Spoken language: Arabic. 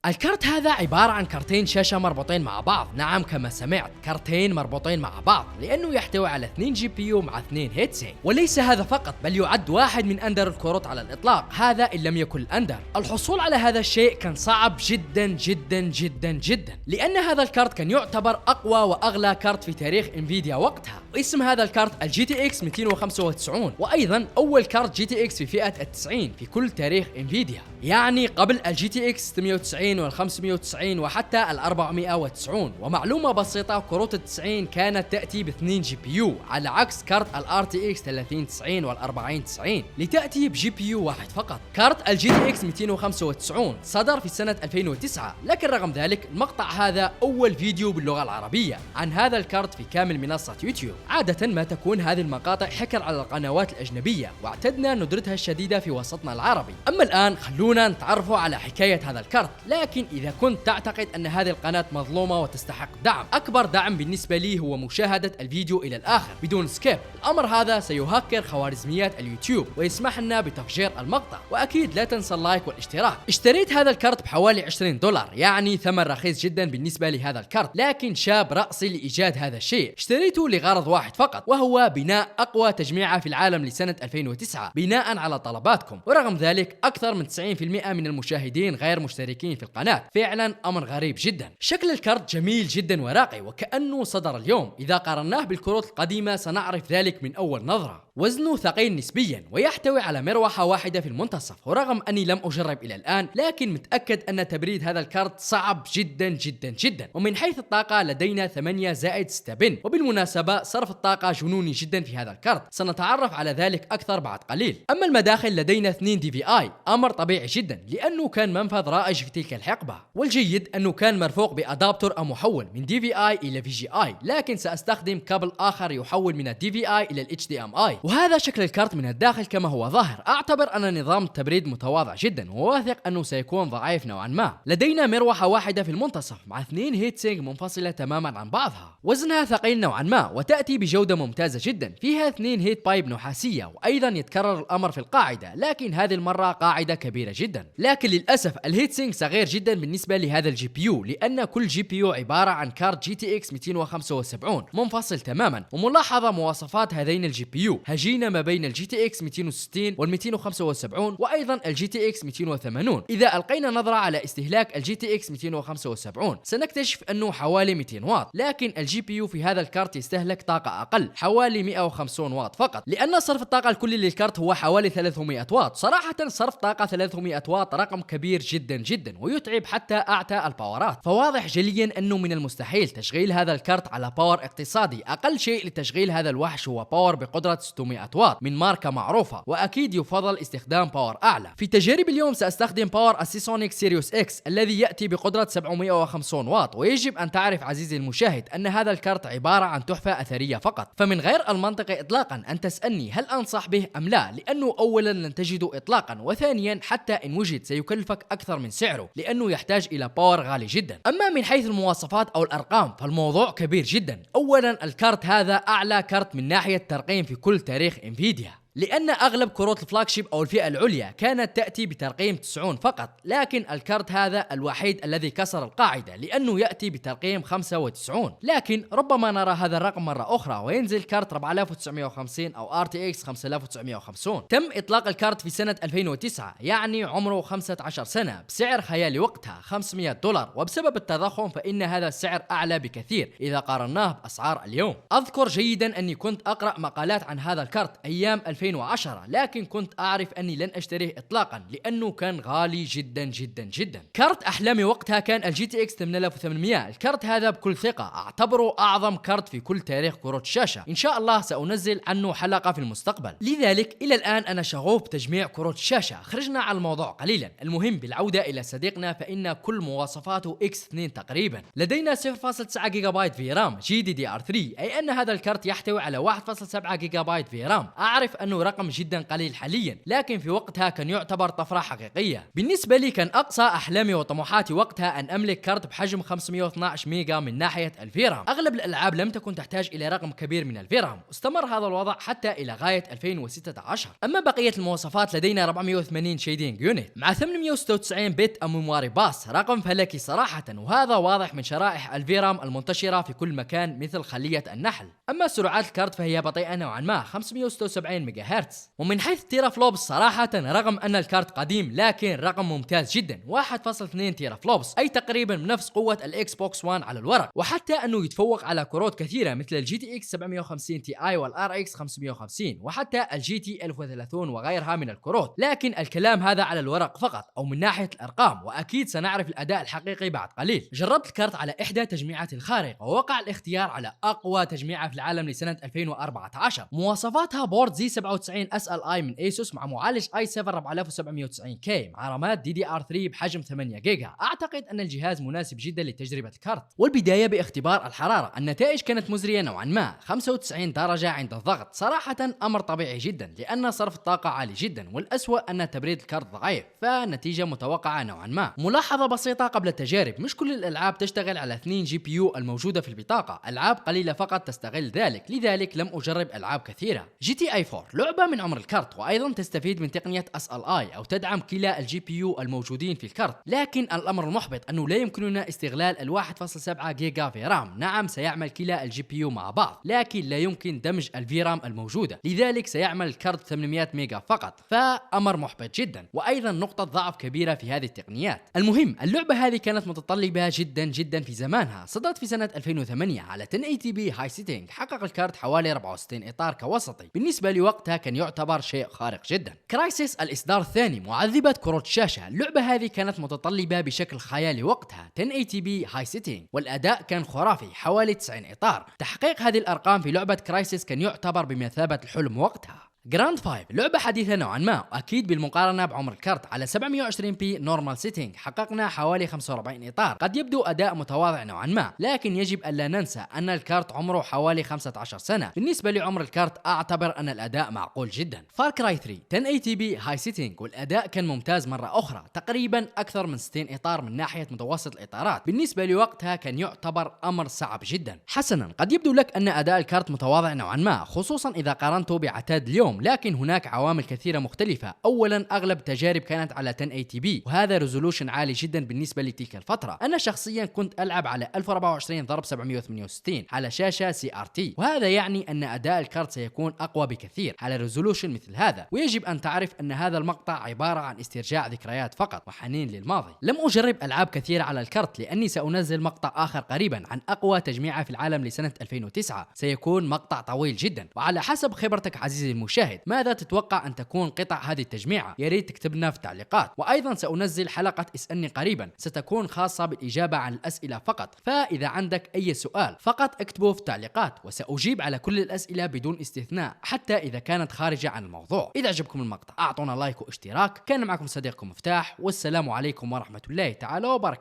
الكارت هذا عبارة عن كارتين شاشة مربوطين مع بعض. نعم كما سمعت، كارتين مربوطين مع بعض، لأنه يحتوي على 2 جي بي يو مع 2 هيتسينك. وليس هذا فقط، بل يعد واحد من أندر الكروت على الإطلاق، هذا إن لم يكن الأندر. الحصول على هذا الشيء كان صعب جدا جدا جدا جدا، لأن هذا الكارت كان يعتبر أقوى وأغلى كارت في تاريخ انفيديا وقتها. اسم هذا الكارت الجي تي اكس 295، وأيضا أول كارت جي تي اكس في فئة ال90 في كل تاريخ انفيديا، يعني قبل الجي تي اكس 690 وال590 وحتى ال490. ومعلومة بسيطة، كروت ال90 كانت تأتي ب2 جي بي يو، على عكس كارت الار تي اكس 3090 وال4090 لتأتي بجي بي يو واحد فقط. كارت الجي تي اكس 295 صدر في سنة 2009، لكن رغم ذلك المقطع هذا أول فيديو باللغة العربية عن هذا الكارت في كامل منصة يوتيوب. عادة ما تكون هذه المقاطع حكر على القنوات الأجنبية، واعتدنا ندرتها الشديدة في وسطنا العربي. أما الآن خلونا نتعرفوا على حكاية هذا الكارت. لكن إذا كنت تعتقد أن هذه القناة مظلومة وتستحق دعم، أكبر دعم بالنسبة لي هو مشاهدة الفيديو إلى الآخر بدون سكيب. الأمر هذا سيهكر خوارزميات اليوتيوب ويسمح لنا بتفجير المقطع. وأكيد لا تنسى اللايك والاشتراك. اشتريت هذا الكارت بحوالي $20، يعني ثمن رخيص جدا بالنسبة لهذا الكارت، لكن شاب رأسي لإيجاد هذا الشيء. اشتريته لغرض واحد فقط، وهو بناء أقوى تجميعة في العالم لسنة 2009 بناء على طلباتكم. ورغم ذلك أكثر من 90% من المشاهدين غير مشتركين في القناة. فعلا أمر غريب جدا. شكل الكارت جميل جدا وراقي وكأنه صدر اليوم. إذا قارناه بالكروت القديمة سنعرف ذلك من أول نظرة. وزنه ثقيل نسبيا ويحتوي على مروحة واحدة في المنتصف. ورغم أني لم أجرب إلى الآن، لكن متأكد أن تبريد هذا الكارت صعب جدا جدا جدا. ومن حيث الطاقة لدينا 8+6 بن، وبالمناسبة صرف الطاقة جنوني جدا في هذا الكارت، سنتعرف على ذلك أكثر بعد قليل. أما المداخل لدينا 2 دي في اي، أمر طبيعي جدا لأنه كان منفذ رائج في تلك الحقبة. والجيد أنه كان مرفوق بأدابتور أو محول من دي في اي إلى في جي اي، لكن سأستخدم كابل آخر يحول من الدي في اي إلى الاتش دي ام اي. وهذا شكل الكارت من الداخل كما هو ظاهر. أعتبر أن نظام التبريد متواضع جدا، وواثق أنه سيكون ضعيف نوعا ما. لدينا مروحة واحدة في المنتصف مع 2 هيتسينك منفصلة تماما عن بعضها. وزنها ثقيل نوعا ما وتأتي بجودة ممتازة جدا. فيها 2 هيت بايب نحاسية، وأيضا يتكرر الأمر في القاعدة، لكن هذه المرة قاعدة كبيرة جدا. لكن للأسف الهيتسينك صغير جدا بالنسبة لهذا الجي بي يو، لأن كل جي بي يو عبارة عن كارت جي تي اكس 275 منفصل تماما. وملاحظة مواصفات هذين الجي بي يو هجينة ما بين الجي تي اكس 260 وال 275 وأيضا الجي تي اكس 280. إذا ألقينا نظرة على استهلاك الجي تي اكس 275 سنكتشف أنه حوالي 200 واط، لكن الجي بي يو في هذا الكارت يستهلك طاقة أقل، حوالي 150 واط فقط، لأن صرف الطاقة الكلي للكارت هو حوالي 300 واط. صراحة صرف طاقة 300 واط رقم كبير جدا جدا ويتعب حتى أعتى الباورات. فواضح جليا أنه من المستحيل تشغيل هذا الكارت على باور اقتصادي. أقل شيء لتشغيل هذا الوحش هو باور بقدرة 600 واط من ماركة معروفة، وأكيد يفضل استخدام باور أعلى. في تجارب اليوم سأستخدم باور السيسونيك سيريوس اكس الذي يأتي بقدرة 750 واط. ويجب أن تعرف عزيزي المشاهد أن هذا الكارت عبارة عن تحفة أثرية فقط، فمن غير المنطقي إطلاقا أن تسألني هل أنصح به أم لا، لأنه أولا لن تجده إطلاقا، وثانيا حتى إن وجد سيكلفك أكثر من سعره لأنه يحتاج إلى باور غالي جدا. أما من حيث المواصفات أو الأرقام فالموضوع كبير جدا. أولا الكارت هذا أعلى كارت من ناحية ترقيم في كل تاريخ انفيديا، لأن أغلب كروت الفلاجشيب أو الفئة العليا كانت تأتي بترقيم 90 فقط، لكن الكارت هذا الوحيد الذي كسر القاعدة لأنه يأتي بترقيم 95. لكن ربما نرى هذا الرقم مرة أخرى وينزل كارت 4950 أو RTX 5950. تم إطلاق الكارت في سنة 2009، يعني عمره 15 سنة، بسعر خيالي وقتها $500، وبسبب التضخم فإن هذا السعر أعلى بكثير إذا قارناه بأسعار اليوم. أذكر جيدا أني كنت أقرأ مقالات عن هذا الكارت أيام 2010، لكن كنت أعرف أني لن أشتريه إطلاقا لأنه كان غالي جدا جدا جدا. كارت أحلامي وقتها كان الجي تي اكس 8800. الكارت هذا بكل ثقة أعتبره أعظم كارت في كل تاريخ كروت الشاشة. إن شاء الله سأنزل عنه حلقة في المستقبل. لذلك إلى الآن أنا شغوف بتجميع كروت الشاشة. خرجنا على الموضوع قليلا، المهم بالعودة إلى صديقنا، فإن كل مواصفاته X2 تقريبا. لدينا 0.9 جيجا بايت في رام GDDR3، أي أن هذا الكارت يحتوي على 1.7 جيجا بايت في رام. أعرف أنه رقم جدا قليل حاليا، لكن في وقتها كان يعتبر طفرة حقيقية. بالنسبة لي كان أقصى أحلامي وطموحاتي وقتها أن أملك كارت بحجم 512 ميجا من ناحية الفيرام. أغلب الألعاب لم تكن تحتاج إلى رقم كبير من الفيرام، واستمر هذا الوضع حتى إلى غاية 2016. أما بقية المواصفات لدينا 480 شيدينج يونت مع 896 بت أو ميموري باص، رقم فلكي صراحة، وهذا واضح من شرائح الفيرام المنتشرة في كل مكان مثل خلية النحل. أما سرعات الكارت فهي بطيئة نوعا ما 576 ميجا هرتز. ومن حيث تيرا فلوبس صراحة رغم أن الكارت قديم لكن رقم ممتاز جدا 1.2 تيرا فلوبس، أي تقريبا بنفس قوة الإكس بوكس 1 على الورق، وحتى أنه يتفوق على كروت كثيرة مثل الجي تي اكس 750 تي اي والار اكس 550 وحتى الجي تي 1030 وغيرها من الكروت. لكن الكلام هذا على الورق فقط أو من ناحية الأرقام، وأكيد سنعرف الأداء الحقيقي بعد قليل. جربت الكارت على إحدى تجميعات الخارق ووقع الاختيار على أقوى تجميعة في العالم لسنة 2014. مواصفاتها بورد زي 97 اس ال اي من ايسوس مع معالج اي 7 4790 كي مع رامات دي دي ار 3 بحجم 8 جيجا. اعتقد ان الجهاز مناسب جدا لتجربة الكارت. والبداية باختبار الحرارة، النتائج كانت مزرية نوعا ما، 95 درجة عند الضغط، صراحة امر طبيعي جدا لان صرف الطاقة عالي جدا، والاسوأ ان تبريد الكارت ضعيف، فالنتيجة متوقعة نوعا ما. ملاحظة بسيطة قبل التجارب، مش كل الالعاب تشتغل على 2 جي بي يو الموجودة في البطاقة، العاب قليلة فقط تستغل ذلك، لذلك لم اجرب العاب كثيرة. جي تي اي 4 لعبة من عمر الكارت، وايضا تستفيد من تقنية اس ال اي او تدعم كلا الجي بي يو الموجودين في الكارت، لكن الامر المحبط انه لا يمكننا استغلال ال 1.7 جيجا في رام. نعم سيعمل كلا الجي بي يو مع بعض، لكن لا يمكن دمج الفي رام الموجودة، لذلك سيعمل الكارت 800 ميجا فقط، فامر محبط جدا، وايضا نقطة ضعف كبيرة في هذه التقنيات. المهم اللعبة هذه كانت متطلبة جدا في زمانها، صدرت في سنة 2008 على 1080 بي هاي سيتنج، حقق الكارت حوالي 64 اطار كوسطي، بالنسبة لوقتها كان يعتبر شيء خارق جدا. كرايسيس الاصدار الثاني معذبة كروت الشاشة، اللعبة هذه كانت متطلبة بشكل خيالي وقتها 1080 بي هاي سيتنج، والاداء كان خرافي حوالي 90 اطار. تحقيق هذه الارقام في لعبة كرايسيس كان يعتبر بمثابة الحلم وقتها. جراند 5 لعبة حديثة نوعا ما، واكيد بالمقارنة بعمر الكارت، على 720 بي نورمال سيتنج حققنا حوالي 45 اطار. قد يبدو اداء متواضع نوعا ما، لكن يجب الا ننسى ان الكارت عمره حوالي 15 سنة، بالنسبة لعمر الكارت اعتبر ان الاداء معقول جدا. فار كراي 3 1080 بي هاي سيتنج، والاداء كان ممتاز مرة اخرى، تقريبا اكثر من 60 اطار من ناحية متوسط الاطارات، بالنسبة لوقتها كان يعتبر امر صعب جدا. حسنا قد يبدو لك ان اداء الكارت متواضع نوعا ما، خصوصا اذا قارنته بعتاد اليوم، لكن هناك عوامل كثيرة مختلفة. اولا اغلب التجارب كانت على 1080 بي، وهذا ريزولوشن عالي جدا بالنسبة لتلك الفترة. انا شخصيا كنت العب على 1024 ضرب 768 على شاشة سي ار تي، وهذا يعني ان اداء الكارت سيكون اقوى بكثير على ريزولوشن مثل هذا. ويجب ان تعرف ان هذا المقطع عبارة عن استرجاع ذكريات فقط وحنين للماضي. لم اجرب العاب كثيرة على الكارت، لاني سانزل مقطع اخر قريبا عن اقوى تجميعة في العالم لسنة 2009، سيكون مقطع طويل جدا. وعلى حسب خبرتك عزيزي المشاهد، ماذا تتوقع ان تكون قطع هذه التجميعة؟ يا ريت تكتب لنا في التعليقات. وايضا سانزل حلقة اسألني قريبا ستكون خاصة بالاجابة عن الاسئلة فقط، فاذا عندك اي سؤال فقط اكتبه في التعليقات، وساجيب على كل الاسئلة بدون استثناء حتى اذا كانت خارجة عن الموضوع. اذا عجبكم المقطع اعطونا لايك واشتراك. كان معكم صديقكم مفتاح، والسلام عليكم ورحمة الله تعالى وبركاته.